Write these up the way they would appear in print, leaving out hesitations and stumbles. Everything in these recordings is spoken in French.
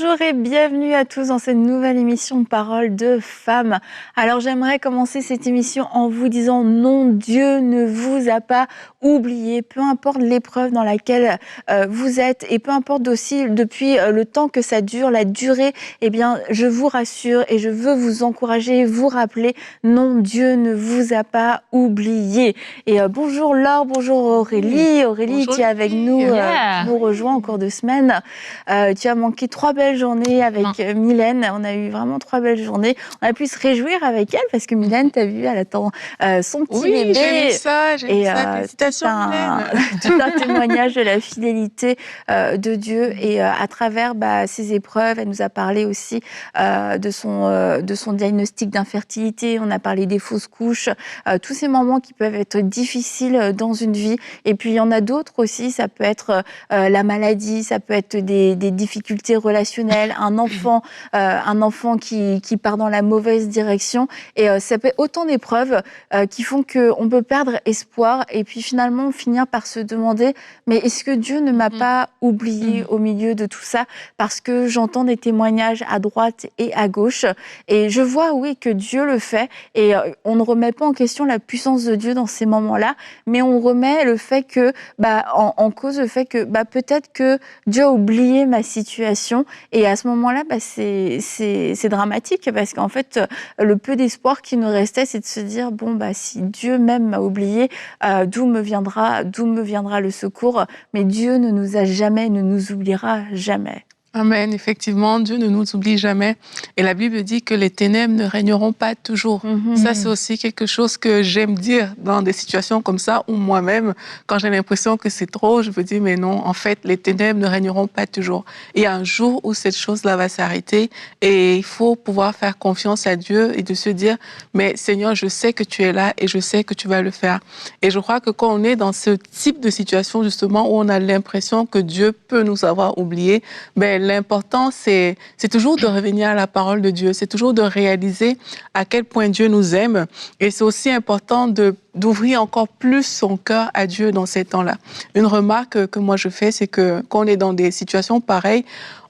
Bonjour et bienvenue à tous dans cette nouvelle émission Parole de femmes. Alors j'aimerais commencer cette émission en vous disant non, Dieu ne vous a pas oublié, peu importe l'épreuve dans laquelle vous êtes et peu importe aussi depuis le temps que ça dure, la durée, eh bien je vous rassure et je veux vous encourager, vous rappeler, non, Dieu ne vous a pas oublié. Et bonjour Laure, bonjour Aurélie. Aurélie, Bonjour, tu es avec nous, yeah. tu nous rejoins en cours de semaine. Tu as manqué 3 belles journées avec Mylène. On a eu vraiment 3 belles journées. On a pu se réjouir avec elle parce que Mylène, tu as vu, elle attend son petit bébé. Oui, j'ai vu ça, félicitations Mylène. Tout un témoignage de la fidélité de Dieu. Et à travers ces épreuves, elle nous a parlé aussi de son diagnostic d'infertilité. On a parlé des fausses couches, tous ces moments qui peuvent être difficiles dans une vie. Et puis, il y en a d'autres aussi. Ça peut être la maladie, ça peut être des difficultés relationnelles, un enfant qui part dans la mauvaise direction. Et ça peut être autant d'épreuves qui font qu'on peut perdre espoir et puis finalement finir par se demander mais est-ce que Dieu ne m'a pas oublié au milieu de tout ça? Parce que j'entends des témoignages à droite et à gauche et je vois, oui, que Dieu le fait et on ne remet pas en question la puissance de Dieu dans ces moments-là, mais on remet le fait que, en cause le fait que peut-être que Dieu a oublié ma situation et à ce moment-là, c'est dramatique parce qu'en fait, le peu d'espoir qui nous restait, c'est de se dire, si Dieu même m'a oublié, d'où me viendra le secours? Mais Dieu ne nous a jamais, ne nous oubliera jamais. Amen, effectivement, Dieu ne nous oublie jamais. Et la Bible dit que les ténèbres ne régneront pas toujours. Ça, c'est aussi quelque chose que j'aime dire dans des situations comme ça, où moi-même, quand j'ai l'impression que c'est trop, je me dis, mais non, en fait, les ténèbres ne régneront pas toujours. Et un jour où cette chose-là va s'arrêter, et il faut pouvoir faire confiance à Dieu et de se dire, mais Seigneur, je sais que tu es là et je sais que tu vas le faire. Et je crois que quand on est dans ce type de situation, justement, où on a l'impression que Dieu peut nous avoir oubliés, l'important, c'est toujours de revenir à la parole de Dieu. C'est toujours de réaliser à quel point Dieu nous aime. Et c'est aussi important d'ouvrir encore plus son cœur à Dieu dans ces temps-là. Une remarque que moi je fais, c'est que quand on est dans des situations pareilles,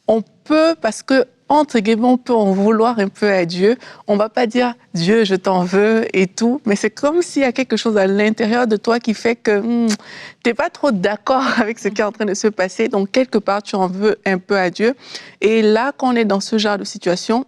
on peut, parce que entre guillemets, on peut en vouloir un peu à Dieu. On va pas dire « Dieu, je t'en veux » et tout, mais c'est comme s'il y a quelque chose à l'intérieur de toi qui fait que t'es pas trop d'accord avec ce qui est en train de se passer. Donc, quelque part, tu en veux un peu à Dieu. Et là, quand on est dans ce genre de situation,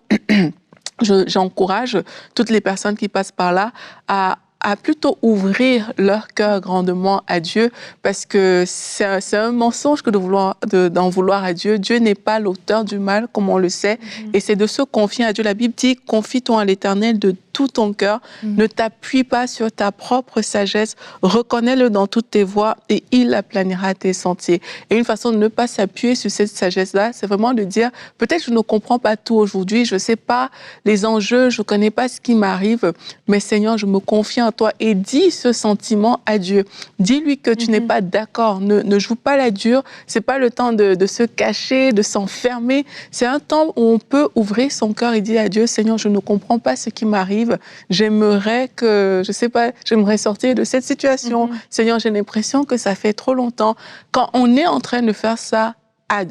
j'encourage toutes les personnes qui passent par là à plutôt ouvrir leur cœur grandement à Dieu, parce que c'est un mensonge que d'en vouloir à Dieu. Dieu n'est pas l'auteur du mal, comme on le sait, et c'est de se confier à Dieu. La Bible dit, confie-toi à l'Éternel de tout ton cœur, ne t'appuie pas sur ta propre sagesse, reconnais-le dans toutes tes voies et il aplanira tes sentiers. Et une façon de ne pas s'appuyer sur cette sagesse-là, c'est vraiment de dire, peut-être je ne comprends pas tout aujourd'hui, je ne sais pas les enjeux, je ne connais pas ce qui m'arrive, mais Seigneur, je me confie en toi, et dis ce sentiment à Dieu. Dis-lui que tu n'es pas d'accord, ne joue pas la dure, c'est pas le temps de se cacher, de s'enfermer, c'est un temps où on peut ouvrir son cœur et dire à Dieu, Seigneur, je ne comprends pas ce qui m'arrive, j'aimerais sortir de cette situation. Seigneur, j'ai l'impression que ça fait trop longtemps. Quand on est en train de faire ça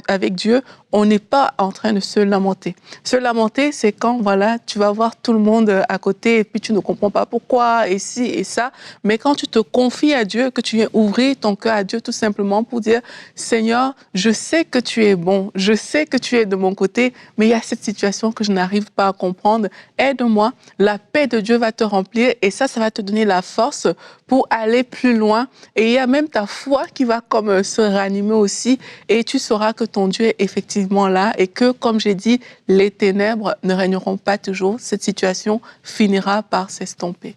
avec Dieu, on n'est pas en train de se lamenter. Se lamenter, c'est quand, voilà, tu vas voir tout le monde à côté et puis tu ne comprends pas pourquoi, et ci et ça. Mais quand tu te confies à Dieu, que tu viens ouvrir ton cœur à Dieu tout simplement pour dire, Seigneur, je sais que tu es bon, je sais que tu es de mon côté, mais il y a cette situation que je n'arrive pas à comprendre. Aide-moi, la paix de Dieu va te remplir et ça va te donner la force pour aller plus loin. Et il y a même ta foi qui va comme se ranimer aussi et tu sauras que ton Dieu est effectivement là et que, comme j'ai dit, les ténèbres ne régneront pas toujours. Cette situation finira par s'estomper.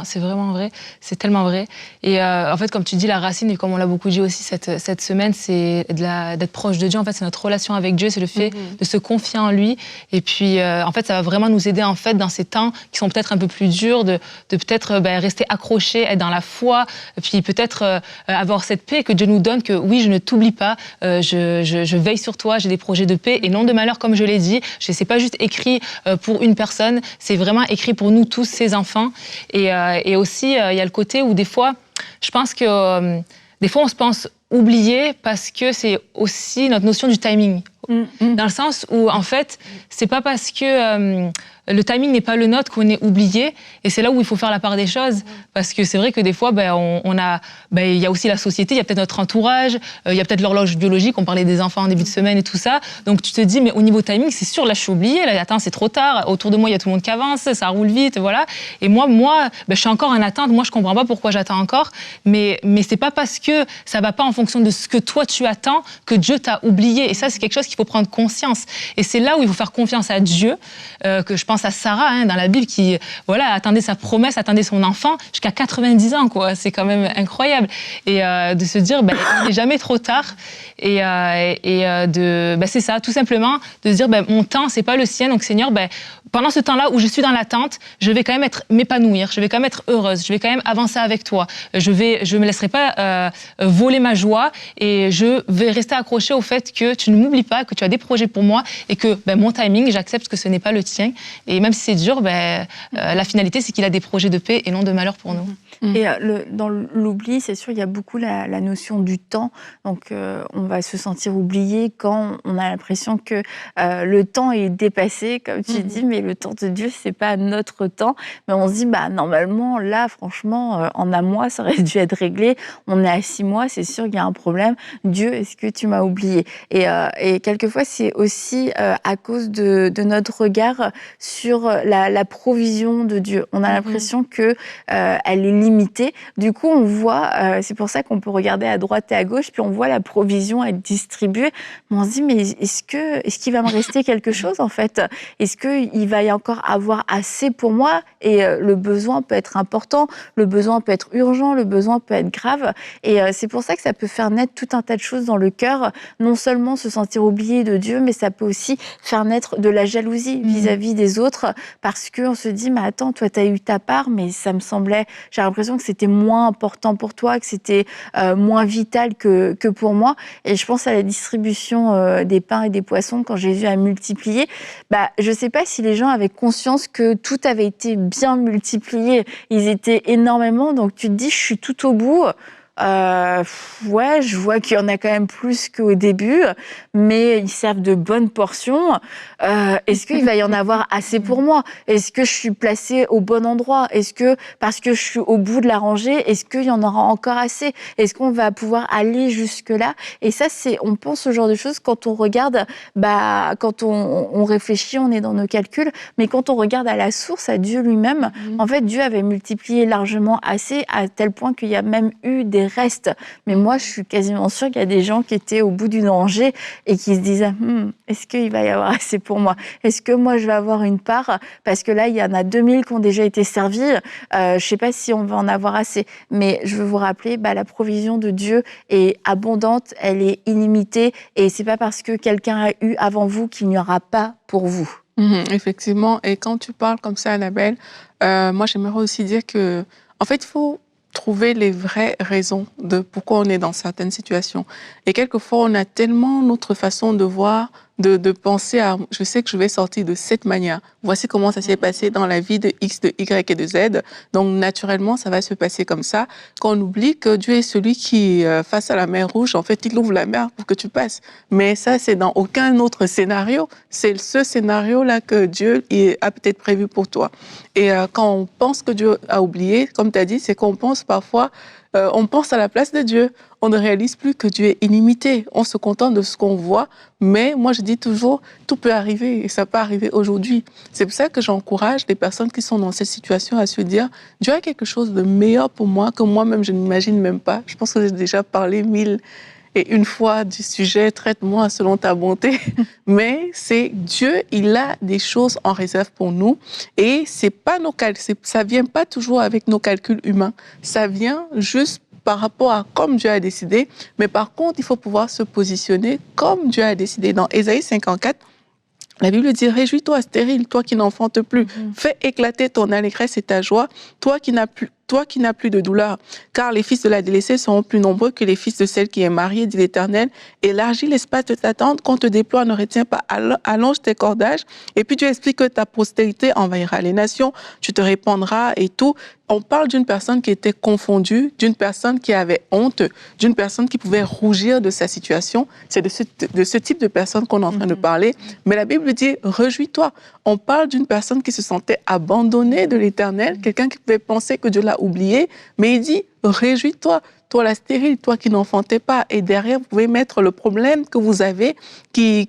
C'est vraiment vrai, c'est tellement vrai. Et en fait, comme tu dis, la racine, et comme on l'a beaucoup dit aussi cette semaine, c'est d'être proche de Dieu. En fait, c'est notre relation avec Dieu, c'est le fait de se confier en lui. Et puis, en fait, ça va vraiment nous aider en fait, dans ces temps qui sont peut-être un peu plus durs, de peut-être rester accrochés, être dans la foi, puis peut-être avoir cette paix que Dieu nous donne, que oui, je ne t'oublie pas, je veille sur toi, j'ai des projets de paix et non de malheur, comme je l'ai dit. C'est pas juste écrit pour une personne, c'est vraiment écrit pour nous tous, ses enfants. Et aussi, il y a le côté où des fois, je pense que des fois, on se pense oublier parce que c'est aussi notre notion du timing. Dans le sens où, en fait, c'est pas parce que le timing n'est pas le nôtre qu'on est oublié. Et c'est là où il faut faire la part des choses. Parce que c'est vrai que des fois, il y a aussi la société, il y a peut-être notre entourage, il y a peut-être l'horloge biologique, on parlait des enfants en début de semaine et tout ça. Donc tu te dis, mais au niveau timing, c'est sûr, là je suis oubliée, là, attends, c'est trop tard, autour de moi, il y a tout le monde qui avance, ça roule vite, voilà. Et moi je suis encore en attente, moi je comprends pas pourquoi j'attends encore, mais c'est pas parce que ça va pas en fonction de ce que toi tu attends que Dieu t'a oublié. Et ça, c'est quelque chose qu'il faut prendre conscience. Et c'est là où il faut faire confiance à Dieu, que je pense à Sarah dans la Bible qui attendait sa promesse, attendait son enfant jusqu'à 90 ans, quoi. C'est quand même incroyable. Et de se dire, il n'est jamais trop tard. C'est ça, tout simplement, de se dire, mon temps, c'est pas le sien. Donc Seigneur, pendant ce temps-là où je suis dans l'attente, je vais quand même m'épanouir, je vais quand même être heureuse, je vais quand même avancer avec toi. Je me laisserai pas voler ma joie et je vais rester accrochée au fait que tu ne m'oublies pas, que tu as des projets pour moi et que mon timing, j'accepte que ce n'est pas le tien. Et même si c'est dur, la finalité, c'est qu'il a des projets de paix et non de malheur pour nous. Et dans l'oubli, c'est sûr, il y a beaucoup la notion du temps. Donc, on va se sentir oublié quand on a l'impression que le temps est dépassé, comme tu dis, mais le temps de Dieu, c'est pas notre temps. Mais on se dit, normalement, là, franchement, en un mois, ça aurait dû être réglé. On est à 6 mois, c'est sûr qu'il y a un problème. Dieu, est-ce que tu m'as oublié ? Et quelquefois, c'est aussi à cause de notre regard sur la provision de Dieu. On a l'impression que elle est limitée. Du coup, on voit, c'est pour ça qu'on peut regarder à droite et à gauche, puis on voit la provision être distribuée. Mais on se dit, mais est-ce qu'il va me rester quelque chose, en fait ? Est-ce qu'il va y encore avoir assez pour moi ? Et le besoin peut être important, le besoin peut être urgent, le besoin peut être grave. Et c'est pour ça que ça peut faire naître tout un tas de choses dans le cœur. Non seulement se sentir oublié de Dieu, mais ça peut aussi faire naître de la jalousie vis-à-vis des autres, parce qu'on se dit, mais attends, toi, tu as eu ta part, mais ça me semblait, j'ai l'impression que c'était moins important pour toi, que c'était moins vital que pour moi. Et je pense à la distribution des pains et des poissons quand Jésus a multiplié. Je ne sais pas si les gens avaient conscience que tout avait été bien multiplié. Ils étaient énormément, donc tu te dis, je suis tout au bout. Je vois qu'il y en a quand même plus qu'au début, mais ils servent de bonnes portions. Est-ce qu'il va y en avoir assez pour moi ? Est-ce que je suis placée au bon endroit ? Est-ce que, parce que je suis au bout de la rangée, est-ce qu'il y en aura encore assez ? Est-ce qu'on va pouvoir aller jusque-là ? Et ça, on pense ce genre de choses quand on regarde, quand on réfléchit, on est dans nos calculs, mais quand on regarde à la source, à Dieu lui-même, en fait, Dieu avait multiplié largement assez, à tel point qu'il y a même eu des restes. Mais moi, je suis quasiment sûre qu'il y a des gens qui étaient au bout d'une rangée et qui se disaient est-ce qu'il va y avoir assez pour moi ? Est-ce que moi, je vais avoir une part ? Parce que là, il y en a 2000 qui ont déjà été servis. Je ne sais pas si on va en avoir assez. Mais je veux vous rappeler, la provision de Dieu est abondante, elle est illimitée. Et ce n'est pas parce que quelqu'un a eu avant vous qu'il n'y aura pas pour vous. Effectivement. Et quand tu parles comme ça, Annabelle, moi, j'aimerais aussi dire que, en fait, il faut trouver les vraies raisons de pourquoi on est dans certaines situations. Et quelquefois, on a tellement notre façon de voir, de penser à « je sais que je vais sortir de cette manière ». Voici comment ça s'est passé dans la vie de X, de Y et de Z. Donc, naturellement, ça va se passer comme ça. Qu'on oublie que Dieu est celui qui, face à la mer Rouge, en fait, il ouvre la mer pour que tu passes. Mais ça, c'est dans aucun autre scénario. C'est ce scénario-là que Dieu a peut-être prévu pour toi. Et quand on pense que Dieu a oublié, comme tu as dit, c'est qu'on pense parfois, on pense à la place de Dieu. On ne réalise plus que Dieu est illimité. On se contente de ce qu'on voit. Mais moi, je dis toujours, tout peut arriver et ça peut arriver aujourd'hui. C'est pour ça que j'encourage les personnes qui sont dans cette situation à se dire, Dieu a quelque chose de meilleur pour moi que moi-même, je n'imagine même pas. Je pense que j'ai déjà parlé 1001 fois du sujet, traite-moi selon ta bonté. Mais c'est Dieu, il a des choses en réserve pour nous. Et c'est pas ça vient pas toujours avec nos calculs humains. Ça vient juste par rapport à comme Dieu a décidé. Mais par contre, il faut pouvoir se positionner comme Dieu a décidé. Dans Ésaïe 54, la Bible dit « Réjouis-toi, stérile, toi qui n'enfantes plus. Fais éclater ton allégresse et ta joie, toi qui n'as plus toi qui n'as plus de douleur, car les fils de la délaissée seront plus nombreux que les fils de celle qui est mariée, dit l'Éternel. Élargis l'espace de ta tente, qu'on te déploie, ne retiens pas, allonge tes cordages. Et puis tu expliques que ta postérité envahira les nations, tu te répandras et tout. On parle d'une personne qui était confondue, d'une personne qui avait honte, d'une personne qui pouvait rougir de sa situation. C'est de ce type de personne qu'on est en train de parler. Mais la Bible dit, réjouis-toi. On parle d'une personne qui se sentait abandonnée de l'Éternel, quelqu'un qui pouvait penser que Dieu l'a oublié, mais il dit, réjouis-toi. Toi la stérile, toi qui n'enfantais pas. Et derrière, vous pouvez mettre le problème que vous avez qui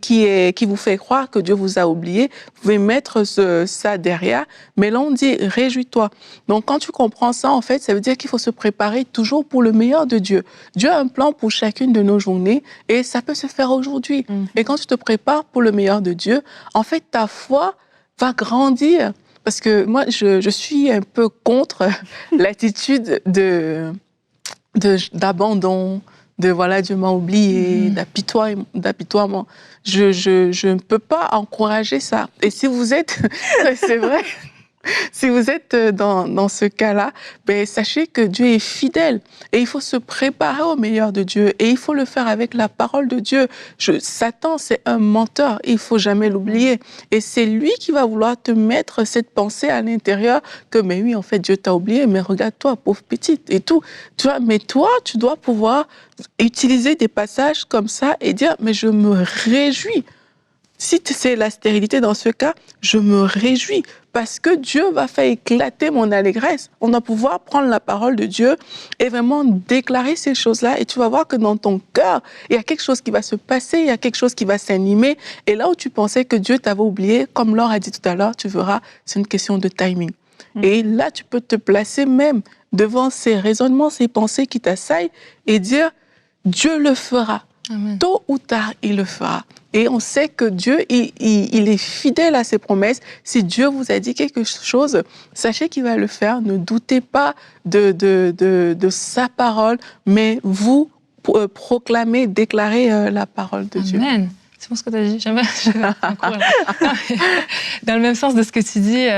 vous fait croire que Dieu vous a oublié. Vous pouvez mettre ça derrière. Mais là, on dit, réjouis-toi. Donc, quand tu comprends ça, en fait, ça veut dire qu'il faut se préparer toujours pour le meilleur de Dieu. Dieu a un plan pour chacune de nos journées et ça peut se faire aujourd'hui. Et quand tu te prépares pour le meilleur de Dieu, en fait, ta foi va grandir. Parce que moi, je suis un peu contre l'attitude d'abandon, de voilà, Dieu m'a oublié, d'apitoiement. Je ne peux pas encourager ça. Et si vous êtes, c'est vrai, si vous êtes dans ce cas-là, ben, sachez que Dieu est fidèle et il faut se préparer au meilleur de Dieu et il faut le faire avec la parole de Dieu. Satan, c'est un menteur, il faut jamais l'oublier. Et c'est lui qui va vouloir te mettre cette pensée à l'intérieur que, mais oui, en fait, Dieu t'a oublié, mais regarde-toi, pauvre petite et tout. Tu vois, mais toi, tu dois pouvoir utiliser des passages comme ça et dire, mais je me réjouis. Si c'est la stérilité dans ce cas, je me réjouis parce que Dieu va faire éclater mon allégresse. On va pouvoir prendre la parole de Dieu et vraiment déclarer ces choses-là et tu vas voir que dans ton cœur, il y a quelque chose qui va se passer, il y a quelque chose qui va s'animer et là où tu pensais que Dieu t'avait oublié, comme Laure a dit tout à l'heure, tu verras, c'est une question de timing. Et là, tu peux te placer même devant ces raisonnements, ces pensées qui t'assaillent et dire, Dieu le fera. Amen. Tôt ou tard, il le fera. Et on sait que Dieu, il est fidèle à ses promesses. Si Dieu vous a dit quelque chose, sachez qu'il va le faire. Ne doutez pas de sa parole, mais vous proclamez, déclarez la parole de Dieu. Amen. C'est bon ce que tu as dit. Dans le même sens de ce que tu dis,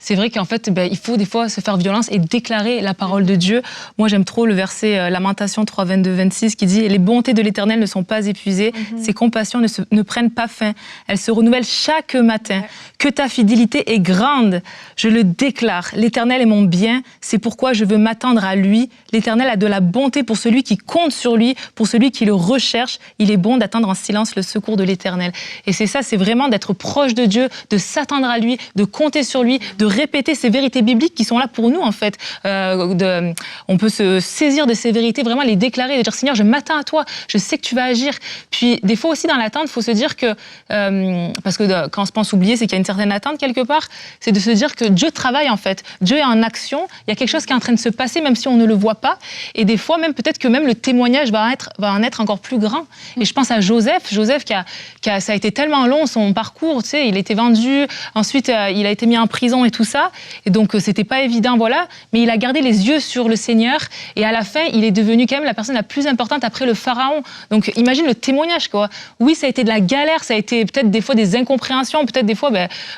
c'est vrai qu'en fait, il faut des fois se faire violence et déclarer la parole de Dieu. Moi, j'aime trop le verset Lamentation 3, 22-26 qui dit « Les bontés de l'Éternel ne sont pas épuisées, ses compassions ne prennent pas fin, elles se renouvellent chaque matin. Que ta fidélité est grande, je le déclare. L'Éternel est mon bien, c'est pourquoi je veux m'attendre à lui. L'Éternel a de la bonté pour celui qui compte sur lui, pour celui qui le recherche. Il est bon d'attendre en silence le secours de l'Éternel. » Et c'est ça, c'est vraiment d'être proche de Dieu, de s'attendre à lui, de compter sur lui, de répéter ces vérités bibliques qui sont là pour nous, en fait. On peut se saisir de ces vérités, vraiment les déclarer, de dire « Seigneur, je m'attends à toi, je sais que tu vas agir. » Puis, des fois aussi, dans l'attente, il faut se dire que, parce que quand on se pense oublier, c'est qu'il y a une certaine attente quelque part, c'est de se dire que Dieu travaille, en fait. Dieu est en action, il y a quelque chose qui est en train de se passer, même si on ne le voit pas. Et des fois, même peut-être que même le témoignage va en être encore plus grand. Et je pense à Joseph ça a été tellement long, son parcours, tu sais, il a été vendu, ensuite il a été mis en prison et tout ça, et donc c'était pas évident, voilà, mais il a gardé les yeux sur le Seigneur, et à la fin, il est devenu quand même la personne la plus importante après le Pharaon. Donc imagine le témoignage, quoi. Oui, ça a été de la galère, ça a été peut-être des fois des incompréhensions, peut-être des fois,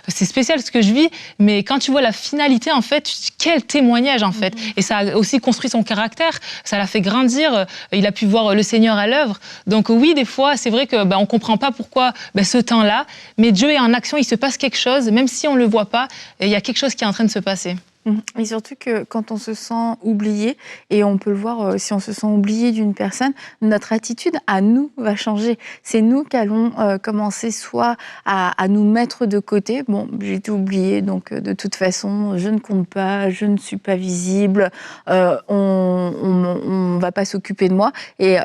c'est spécial ce que je vis, mais quand tu vois la finalité, en fait, quel témoignage, en fait. Et ça a aussi construit son caractère, ça l'a fait grandir, il a pu voir le Seigneur à l'œuvre. Donc oui, des fois, c'est vrai que on comprend pas pourquoi ce temps-là, mais Dieu est en action, il se passe quelque chose, même si on le voit pas, il y a quelque chose qui est en train de se passer. Et surtout que quand on se sent oublié, et on peut le voir si on se sent oublié d'une personne, notre attitude à nous va changer. C'est nous qui allons commencer soit à nous mettre de côté. Bon, j'ai été oubliée, donc de toute façon, je ne compte pas, je ne suis pas visible, on va pas s'occuper de moi. Et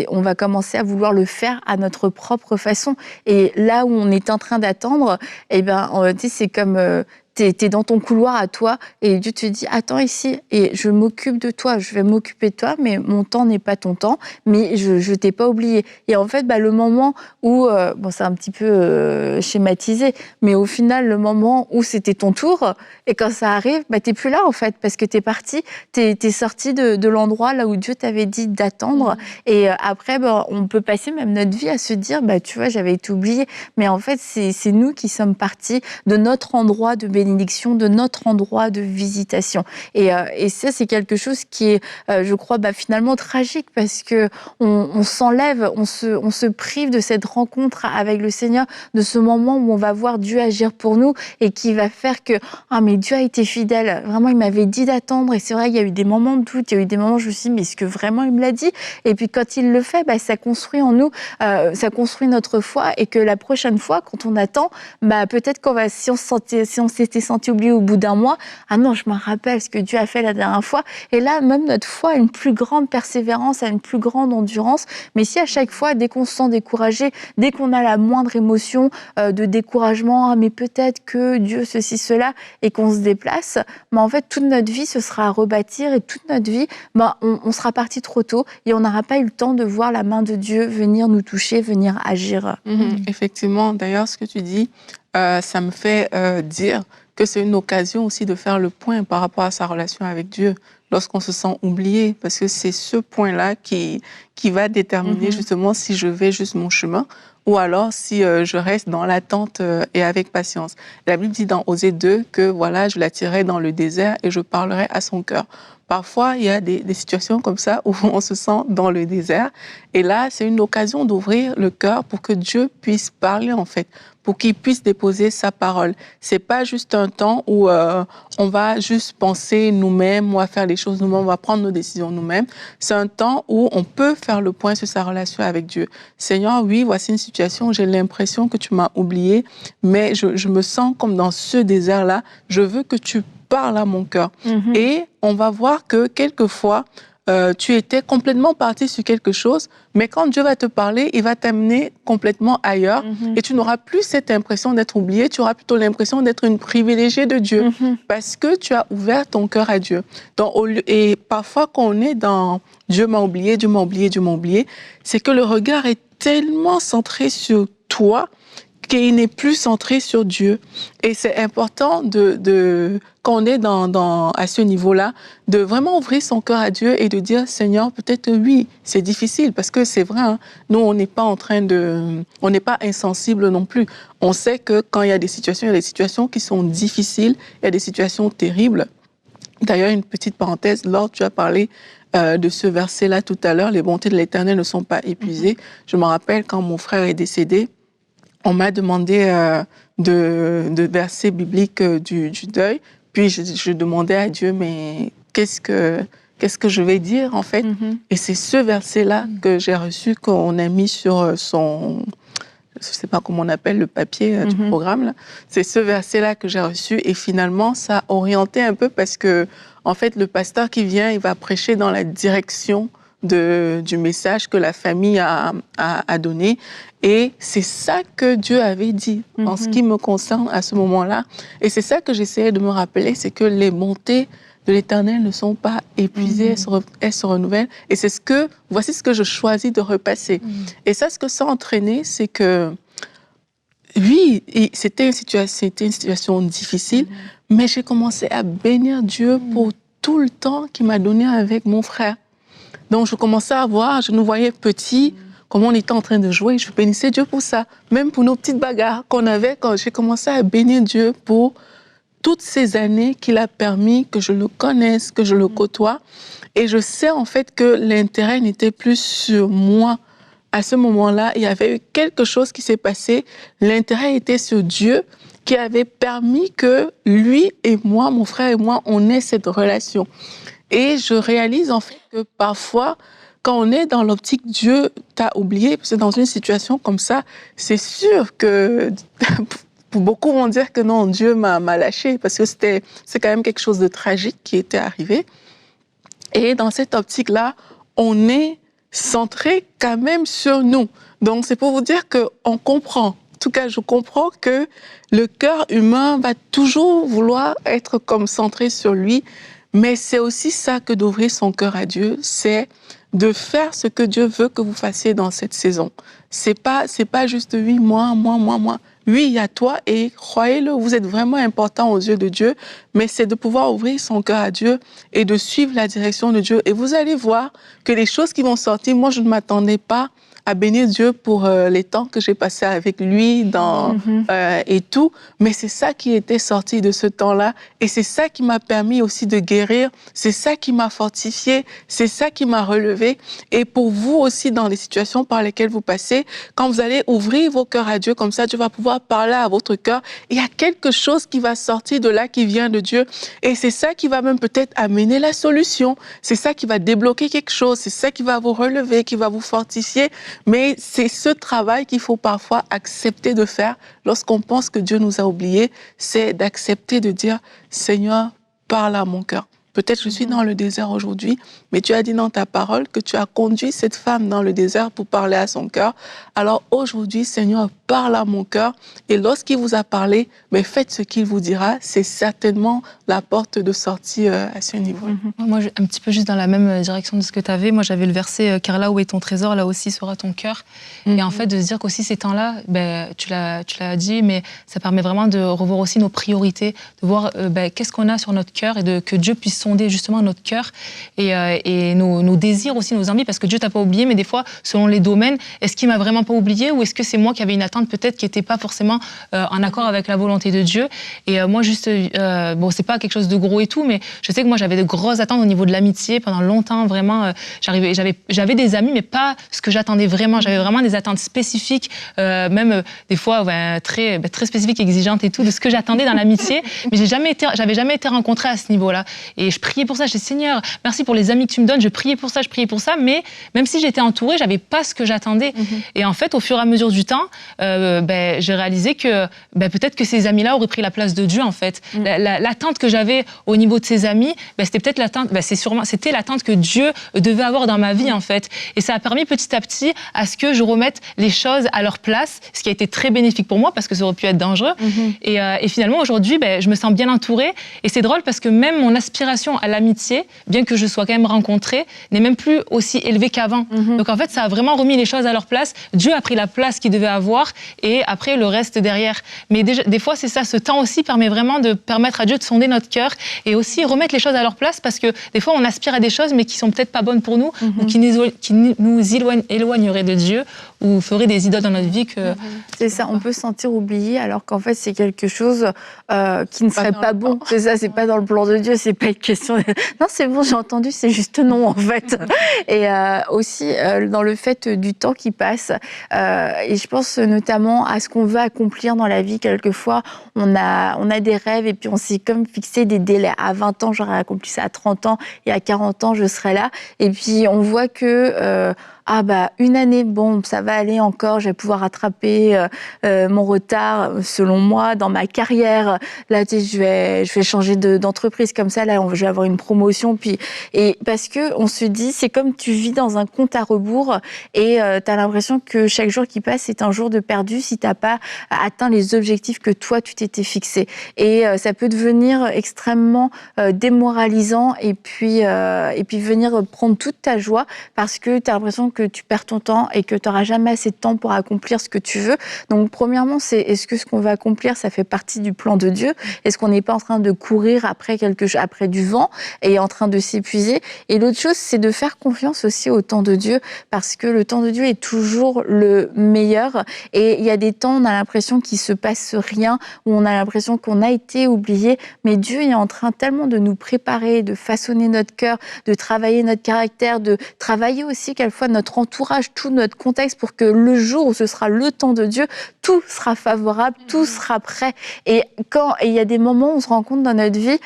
on va commencer à vouloir le faire à notre propre façon. Et là où on est en train d'attendre, c'est comme... T'es dans ton couloir à toi et Dieu te dit « Attends ici et je m'occupe de toi, je vais m'occuper de toi, mais mon temps n'est pas ton temps, mais je t'ai pas oublié. » Et en fait, le moment où, c'est un petit peu schématisé, mais au final, le moment où c'était ton tour, et quand ça arrive, t'es plus là en fait, parce que t'es parti, t'es sorti de l'endroit là où Dieu t'avait dit d'attendre. Et après, on peut passer même notre vie à se dire « Tu vois, j'avais été oubliée. » Mais en fait, c'est nous qui sommes partis de notre endroit de bénédiction bénédiction, de notre endroit de visitation. Et ça, c'est quelque chose qui est, je crois, finalement tragique, parce que on s'enlève, on se prive de cette rencontre avec le Seigneur, de ce moment où on va voir Dieu agir pour nous et qui va faire que mais Dieu a été fidèle. Vraiment, il m'avait dit d'attendre. Et c'est vrai, il y a eu des moments de doute, il y a eu des moments où je me suis dit, mais est-ce que vraiment il me l'a dit? Et puis quand il le fait, ça construit en nous, ça construit notre foi, et que la prochaine fois, quand on attend, peut-être si on s'était senti oublié au bout d'un mois, non, je me rappelle ce que Dieu a fait la dernière fois. Et là, même notre foi a une plus grande persévérance, a une plus grande endurance. Mais si à chaque fois, dès qu'on se sent découragé, dès qu'on a la moindre émotion de découragement, mais peut-être que Dieu ceci, cela, et qu'on se déplace, en fait, toute notre vie, ce sera à rebâtir, et toute notre vie, on sera parti trop tôt et on n'aura pas eu le temps de voir la main de Dieu venir nous toucher, venir agir. Effectivement, d'ailleurs, ce que tu dis, ça me fait dire que c'est une occasion aussi de faire le point par rapport à sa relation avec Dieu lorsqu'on se sent oublié, parce que c'est ce point-là qui va déterminer justement si je vais juste mon chemin ou alors si je reste dans l'attente et avec patience. La Bible dit dans Osée 2 que voilà, je l'attirerai dans le désert et je parlerai à son cœur. Parfois, il y a des situations comme ça où on se sent dans le désert. Et là, c'est une occasion d'ouvrir le cœur pour que Dieu puisse parler, en fait, pour qu'il puisse déposer sa parole. C'est pas juste un temps où on va juste penser nous-mêmes, on va faire les choses nous-mêmes, on va prendre nos décisions nous-mêmes. C'est un temps où on peut faire le point sur sa relation avec Dieu. Seigneur, oui, voici une situation où j'ai l'impression que tu m'as oublié, mais je me sens comme dans ce désert-là. Je veux que tu parles à mon cœur. Et on va voir que quelquefois, tu étais complètement parti sur quelque chose, mais quand Dieu va te parler, il va t'amener complètement ailleurs et tu n'auras plus cette impression d'être oublié, tu auras plutôt l'impression d'être une privilégiée de Dieu parce que tu as ouvert ton cœur à Dieu. Donc, et parfois, quand on est dans « Dieu m'a oublié, Dieu m'a oublié, Dieu m'a oublié », c'est que le regard est tellement centré sur toi qu'il n'est plus centré sur Dieu. Et c'est important quand on est à ce niveau-là, de vraiment ouvrir son cœur à Dieu et de dire, Seigneur, peut-être oui, c'est difficile, parce que c'est vrai, nous, on n'est pas on n'est pas insensible non plus. On sait que quand il y a des situations qui sont difficiles, il y a des situations terribles. D'ailleurs, une petite parenthèse, Laure, tu as parlé de ce verset-là tout à l'heure, les bontés de l'Éternel ne sont pas épuisées. Je me rappelle quand mon frère est décédé, on m'a demandé de versets bibliques du deuil. Puis je demandais à Dieu, mais qu'est-ce que je vais dire en fait? Et c'est ce verset-là que j'ai reçu, qu'on a mis sur son, je ne sais pas comment on appelle le papier du programme là. C'est ce verset-là que j'ai reçu et finalement ça a orienté un peu parce que en fait le pasteur qui vient, il va prêcher dans la direction du message que la famille a donné. Et c'est ça que Dieu avait dit en ce qui me concerne à ce moment-là. Et c'est ça que j'essayais de me rappeler, c'est que les bontés de l'Éternel ne sont pas épuisées, elles se renouvellent. Et voici ce que je choisis de repasser. Et ça, ce que ça a entraîné, c'est que, oui, c'était une situation difficile, mais j'ai commencé à bénir Dieu pour tout le temps qu'il m'a donné avec mon frère. Donc, je commençais à voir, je nous voyais petits, comment on était en train de jouer. Je bénissais Dieu pour ça. Même pour nos petites bagarres qu'on avait, quand j'ai commencé à bénir Dieu pour toutes ces années qu'il a permis que je le connaisse, que je le côtoie. Et je sais en fait que l'intérêt n'était plus sur moi. À ce moment-là, il y avait eu quelque chose qui s'est passé. L'intérêt était sur Dieu qui avait permis que lui et moi, mon frère et moi, on ait cette relation. Et je réalise en fait que parfois, quand on est dans l'optique Dieu t'a oublié, parce que dans une situation comme ça, c'est sûr que beaucoup vont dire que non, Dieu m'a lâché, parce que c'est quand même quelque chose de tragique qui était arrivé. Et dans cette optique-là, on est centré quand même sur nous. Donc c'est pour vous dire qu'on comprend. En tout cas, je comprends que le cœur humain va toujours vouloir être comme centré sur lui. Mais c'est aussi ça que d'ouvrir son cœur à Dieu, c'est de faire ce que Dieu veut que vous fassiez dans cette saison. C'est pas juste oui, moi. Oui, il y a toi et croyez-le, vous êtes vraiment important aux yeux de Dieu, mais c'est de pouvoir ouvrir son cœur à Dieu et de suivre la direction de Dieu. Et vous allez voir que les choses qui vont sortir, moi je ne m'attendais pas à bénir Dieu pour les temps que j'ai passés avec lui et tout. Mais c'est ça qui était sorti de ce temps-là. Et c'est ça qui m'a permis aussi de guérir. C'est ça qui m'a fortifié. C'est ça qui m'a relevé. Et pour vous aussi, dans les situations par lesquelles vous passez, quand vous allez ouvrir vos cœurs à Dieu, comme ça, Dieu va pouvoir parler à votre cœur. Il y a quelque chose qui va sortir de là, qui vient de Dieu. Et c'est ça qui va même peut-être amener la solution. C'est ça qui va débloquer quelque chose. C'est ça qui va vous relever, qui va vous fortifier. Mais c'est ce travail qu'il faut parfois accepter de faire lorsqu'on pense que Dieu nous a oubliés. C'est d'accepter de dire, Seigneur, parle à mon cœur. Peut-être je suis dans le désert aujourd'hui, mais tu as dit dans ta parole que tu as conduit cette femme dans le désert pour parler à son cœur. Alors aujourd'hui, Seigneur, parle à mon cœur. Et lorsqu'il vous a parlé, faites ce qu'il vous dira. C'est certainement la porte de sortie à ce niveau. Moi, un petit peu juste dans la même direction de ce que tu avais. Moi, j'avais le verset « Car là où est ton trésor, là aussi sera ton cœur ». Et en fait, de se dire qu'aussi ces temps-là, tu l'as dit, mais ça permet vraiment de revoir aussi nos priorités, de voir qu'est-ce qu'on a sur notre cœur et que Dieu puisse sonder justement notre cœur et nos désirs aussi, nos envies, parce que Dieu t'a pas oublié, mais des fois, selon les domaines, est-ce qu'il m'a vraiment pas oublié ou est-ce que c'est moi qui avais une attente peut-être qui n'était pas forcément en accord avec la volonté de Dieu. Et moi, juste, c'est pas quelque chose de gros et tout, mais je sais que moi, j'avais de grosses attentes au niveau de l'amitié pendant longtemps, vraiment. J'avais des amis, mais pas ce que j'attendais vraiment. J'avais vraiment des attentes spécifiques, même des fois très spécifiques, exigeantes et tout, de ce que j'attendais dans l'amitié, mais j'avais jamais été rencontrée à ce niveau-là. Et je priais pour ça. Je dis, Seigneur, merci pour les amis que tu me donnes. Je priais pour ça, mais même si j'étais entourée, j'avais pas ce que j'attendais. Et en fait, au fur et à mesure du temps, j'ai réalisé que peut-être que ces amis-là auraient pris la place de Dieu, en fait. L'attente que j'avais au niveau de ces amis, c'était peut-être l'attente, c'était l'attente que Dieu devait avoir dans ma vie, en fait. Et ça a permis petit à petit à ce que je remette les choses à leur place, ce qui a été très bénéfique pour moi parce que ça aurait pu être dangereux. Et finalement, aujourd'hui, je me sens bien entourée. Et c'est drôle parce que même mon aspiration à l'amitié, bien que je sois quand même rencontrée, n'est même plus aussi élevée qu'avant. Donc en fait, ça a vraiment remis les choses à leur place. Dieu a pris la place qu'il devait avoir et après le reste derrière. Mais des fois, c'est ça, ce temps aussi permet vraiment de permettre à Dieu de sonder notre cœur et aussi remettre les choses à leur place parce que des fois, on aspire à des choses mais qui sont peut-être pas bonnes pour nous ou qui nous éloigneraient de Dieu ou feraient des idoles dans notre vie. C'est ça, on peut se sentir oublié alors qu'en fait, c'est quelque chose qui ne serait pas bon. C'est ça, c'est pas dans le plan de Dieu, c'est pas une question de... Non, c'est bon, j'ai entendu, c'est juste non, en fait. Et aussi, dans le fait du temps qui passe, et je pense notamment à ce qu'on veut accomplir dans la vie. Quelquefois, on a des rêves et puis on s'est comme fixé des délais. À 20 ans, j'aurais accompli ça, à 30 ans et à 40 ans, je serai là. Et puis, on voit que... une année, bon, ça va aller encore, je vais pouvoir rattraper mon retard, selon moi, dans ma carrière. Là, je vais changer d'entreprise comme ça, là, je vais avoir une promotion. Et parce que on se dit, c'est comme tu vis dans un compte à rebours et t'as l'impression que chaque jour qui passe, c'est un jour de perdu si t'as pas atteint les objectifs que toi, tu t'étais fixé. Et ça peut devenir extrêmement démoralisant et puis venir prendre toute ta joie parce que t'as l'impression que tu perds ton temps et que tu n'auras jamais assez de temps pour accomplir ce que tu veux. Donc, premièrement, c'est est-ce que ce qu'on va accomplir, ça fait partie du plan de Dieu? Est-ce qu'on n'est pas en train de courir après après du vent et en train de s'épuiser? Et l'autre chose, c'est de faire confiance aussi au temps de Dieu parce que le temps de Dieu est toujours le meilleur. Et il y a des temps, on a l'impression qu'il se passe rien, où on a l'impression qu'on a été oublié, mais Dieu est en train tellement de nous préparer, de façonner notre cœur, de travailler notre caractère, de travailler aussi quelquefois notre entourage, tout notre contexte pour que le jour où ce sera le temps de Dieu, tout sera favorable, tout sera prêt. Et il y a des moments où on se rend compte dans notre vie,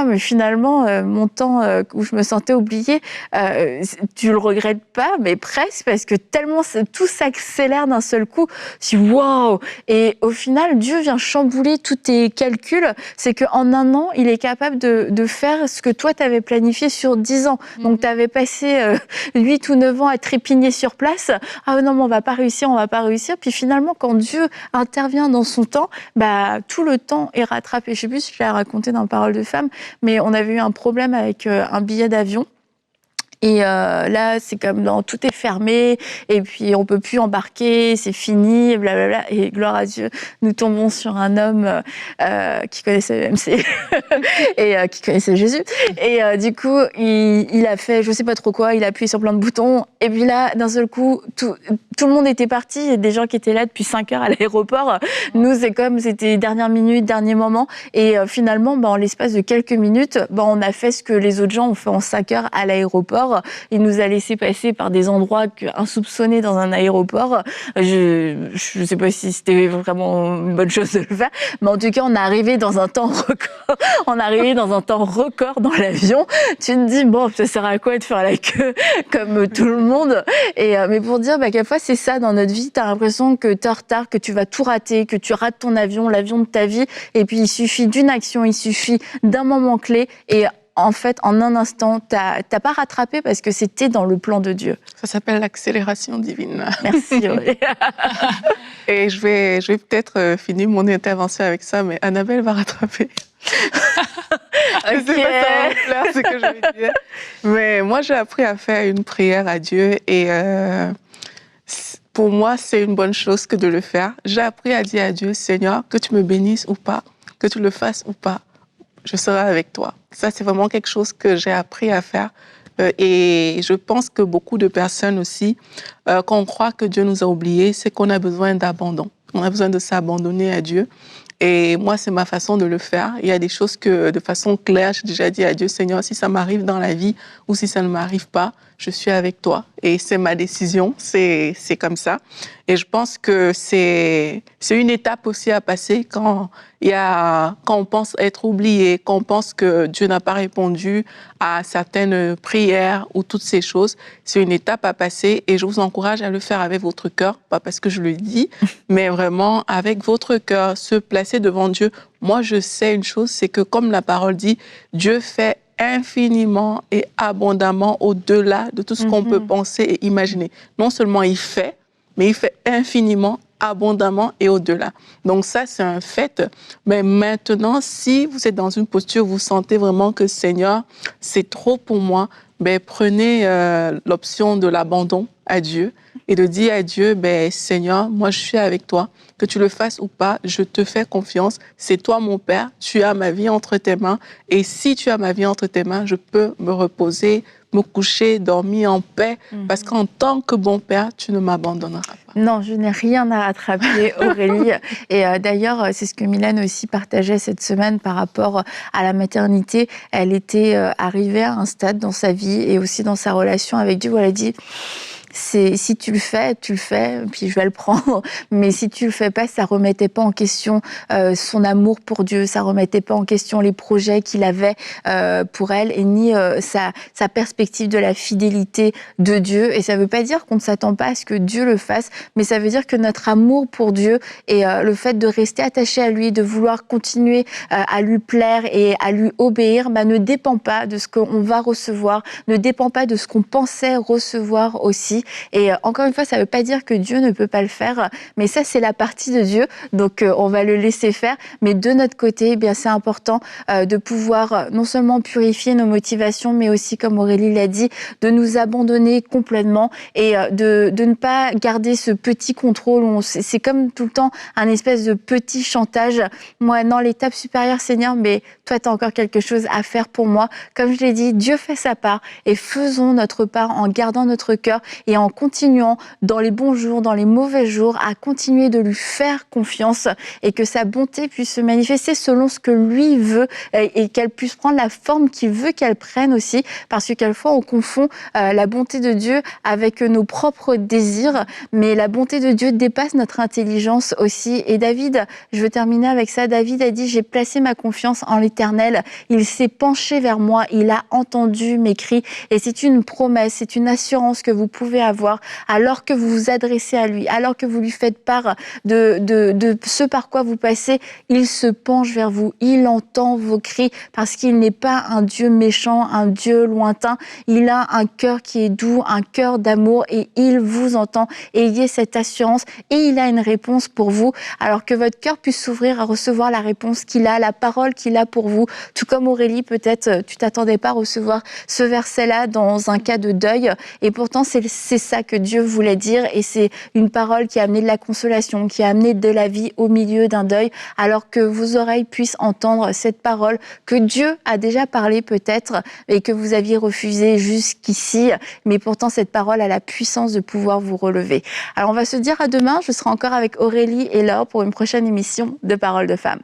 mais finalement, mon temps où je me sentais oubliée, tu le regrettes pas, mais presque, parce que tellement tout s'accélère d'un seul coup. Je dis waouh! Et au final, Dieu vient chambouler tous tes calculs. C'est qu'en un an, il est capable de faire ce que toi, tu avais planifié sur 10 ans. Donc, tu avais passé 8 ou 9 ans à trépigner sur place. Ah non, mais on va pas réussir. Puis finalement, quand Dieu intervient dans son temps, tout le temps est rattrapé. Je sais plus si je l'ai raconté dans Parole de femme, mais on avait eu un problème avec un billet d'avion. Et là, c'est comme dans tout est fermé, et puis on peut plus embarquer, c'est fini, blablabla. Et gloire à Dieu, nous tombons sur un homme qui connaissait l'EMC et qui connaissait Jésus. Et du coup, il a fait, je sais pas trop quoi, il a appuyé sur plein de boutons. Et puis là, d'un seul coup, tout le monde était parti. Il y a des gens qui étaient là depuis 5 heures à l'aéroport. Nous, c'est comme c'était dernière minute, dernier moment. Et finalement, en l'espace de quelques minutes, on a fait ce que les autres gens ont fait en 5 heures à l'aéroport. Il nous a laissé passer par des endroits insoupçonnés dans un aéroport. Je sais pas si c'était vraiment une bonne chose de le faire, mais en tout cas, on est arrivé dans un temps record. On est arrivé dans un temps record dans l'avion. Tu te dis, bon, ça sert à quoi de faire la queue comme tout le monde? Mais pour dire, quelquefois, c'est ça dans notre vie. T'as l'impression que t'es en retard, que tu vas tout rater, que tu rates ton avion, l'avion de ta vie. Et puis, il suffit d'une action, il suffit d'un moment clé. Et en fait, en un instant, t'as pas rattrapé parce que c'était dans le plan de Dieu. Ça s'appelle l'accélération divine. Merci. Oui. Et je vais peut-être finir mon intervention avec ça, mais Annabelle va rattraper. Je sais pas si ça va me plaire ce que je vais dire. Mais moi, j'ai appris à faire une prière à Dieu et pour moi, c'est une bonne chose que de le faire. J'ai appris à dire à Dieu, Seigneur, que tu me bénisses ou pas, que tu le fasses ou pas, je serai avec toi. Ça, c'est vraiment quelque chose que j'ai appris à faire. Et je pense que beaucoup de personnes aussi, quand on croit que Dieu nous a oubliés, c'est qu'on a besoin d'abandon. On a besoin de s'abandonner à Dieu. Et moi, c'est ma façon de le faire. Il y a des choses que, de façon claire, j'ai déjà dit à Dieu, Seigneur, si ça m'arrive dans la vie ou si ça ne m'arrive pas, je suis avec toi. Et c'est ma décision, c'est comme ça. Et je pense que c'est une étape aussi à passer quand on pense être oublié, quand on pense que Dieu n'a pas répondu à certaines prières ou toutes ces choses. C'est une étape à passer et je vous encourage à le faire avec votre cœur, pas parce que je le dis, mais vraiment avec votre cœur, se placer devant Dieu. Moi, je sais une chose, c'est que comme la parole dit, Dieu fait infiniment et abondamment au-delà de tout ce qu'on peut penser et imaginer. Non seulement il fait, mais il fait infiniment, abondamment et au-delà. Donc ça, c'est un fait. Mais maintenant, si vous êtes dans une posture, vous sentez vraiment que Seigneur, c'est trop pour moi, prenez l'option de l'abandon à Dieu et de dire à Dieu, Seigneur, moi je suis avec toi, que tu le fasses ou pas, je te fais confiance, c'est toi mon Père, tu as ma vie entre tes mains et si tu as ma vie entre tes mains, je peux me reposer, me coucher, dormir en paix, parce qu'en tant que bon Père, tu ne m'abandonneras pas. Non, je n'ai rien à rattraper, Aurélie. Et d'ailleurs, c'est ce que Mylène aussi partageait cette semaine par rapport à la maternité. Elle était arrivée à un stade dans sa vie et aussi dans sa relation avec Dieu où elle a dit... Si tu le fais, puis je vais le prendre. Mais si tu le fais pas, ça remettait pas en question son amour pour Dieu, ça remettait pas en question les projets qu'il avait pour elle et ni sa perspective de la fidélité de Dieu. Et ça veut pas dire qu'on ne s'attend pas à ce que Dieu le fasse, mais ça veut dire que notre amour pour Dieu et le fait de rester attaché à lui, de vouloir continuer à lui plaire et à lui obéir, ne dépend pas de ce qu'on va recevoir, ne dépend pas de ce qu'on pensait recevoir aussi. Et encore une fois, ça ne veut pas dire que Dieu ne peut pas le faire, mais ça, c'est la partie de Dieu, donc on va le laisser faire. Mais de notre côté, c'est important de pouvoir non seulement purifier nos motivations, mais aussi, comme Aurélie l'a dit, de nous abandonner complètement et de ne pas garder ce petit contrôle. C'est comme tout le temps un espèce de petit chantage. Moi, dans l'étape supérieure, Seigneur, mais toi, tu as encore quelque chose à faire pour moi. Comme je l'ai dit, Dieu fait sa part et faisons notre part en gardant notre cœur et en continuant dans les bons jours, dans les mauvais jours, à continuer de lui faire confiance et que sa bonté puisse se manifester selon ce que lui veut et qu'elle puisse prendre la forme qu'il veut qu'elle prenne aussi, parce que quelquefois on confond la bonté de Dieu avec nos propres désirs, mais la bonté de Dieu dépasse notre intelligence aussi. Et David, je veux terminer avec ça, David a dit « J'ai placé ma confiance en l'Éternel, il s'est penché vers moi, il a entendu mes cris » et c'est une promesse, c'est une assurance que vous pouvez pouvez avoir, alors que vous vous adressez à lui, alors que vous lui faites part de ce par quoi vous passez, il se penche vers vous, il entend vos cris, parce qu'il n'est pas un Dieu méchant, un Dieu lointain. Il a un cœur qui est doux, un cœur d'amour, et il vous entend. Ayez cette assurance, et il a une réponse pour vous, alors que votre cœur puisse s'ouvrir à recevoir la réponse qu'il a, la parole qu'il a pour vous. Tout comme Aurélie, peut-être tu t'attendais pas à recevoir ce verset-là dans un cas de deuil, et pourtant c'est ça que Dieu voulait dire, et c'est une parole qui a amené de la consolation, qui a amené de la vie au milieu d'un deuil, alors que vos oreilles puissent entendre cette parole que Dieu a déjà parlé peut-être, et que vous aviez refusé jusqu'ici, mais pourtant cette parole a la puissance de pouvoir vous relever. Alors on va se dire à demain, je serai encore avec Aurélie et Laure pour une prochaine émission de Paroles de Femmes.